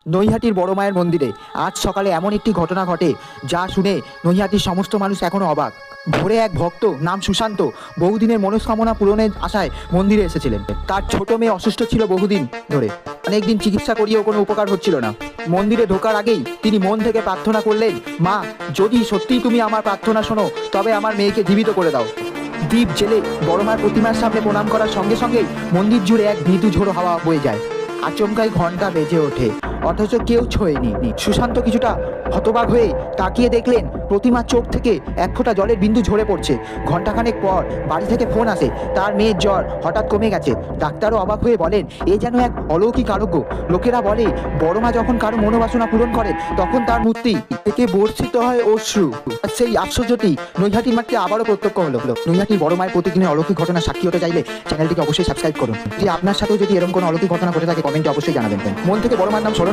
নৈহাটির বড় মায়ের মন্দিরে আজ সকালে এমন একটি ঘটনা ঘটে যা শুনে নৈহাটির সমস্ত মানুষ এখনো অবাক। ভোরে এক ভক্ত নাম সুশান্ত বহুদিনের মনস্কামনা পূরণের আশায় মন্দিরে এসেছিলেন। তার ছোট মেয়ে অসুস্থ ছিল বহুদিন ধরে, অনেকদিন চিকিৎসা করিয়েও কোনো উপকার হচ্ছিল না। মন্দিরে ঢোকার আগেই তিনি মন থেকে প্রার্থনা করলেন, মা, যদি সত্যিই তুমি আমার প্রার্থনা শোনো তবে আমার মেয়েকে জীবিত করে দাও। দ্বীপ জেলে বড় মার প্রতিমার সামনে প্রণাম করার সঙ্গে সঙ্গেই মন্দির জুড়ে এক মৃদু ঝোড়ো হাওয়া বয়ে যায়। আচমকাই ঘন্টা বেজে ওঠে, অথচ কেউ ছোঁয়নি। সুশান্ত কিছুটা হতবাক হয়ে তাকিয়ে দেখলেন প্রতিমার চোখ থেকে এক ফোঁটা জলের বিন্দু ঝরে পড়ছে। ঘন্টাখানেক পর বাড়ি থেকে ফোন আসে, তার মেয়ের জ্বর হঠাৎ কমে গেছে। ডাক্তারও অবাক হয়ে বলেন, এ যেন এক অলৌকিক আরোগ্য। লোকেরা বলে বড় মা যখন কারো মনোবাসনা পূরণ করেন তখন তার মূর্তি থেকে বর্ষিত হয় অশ্রু। আর সেই আশ্চর্যটি নৈহাটির মাঠে আবারও প্রত্যক্ষ হলো। নৈহাটির বড় মায়ের প্রতিদিনের অলৌকিক ঘটনা সাক্ষী হতে চাইলে চ্যানেলটিকে অবশ্যই সাবস্ক্রাইব করুন। যে আপনার সাথেও যদি এরকম কোনো অলৌকিক ঘটনা ঘটে থাকে কমেন্টে অবশ্যই জানাবেন। মন থেকে বড় মার নাম স্মরণ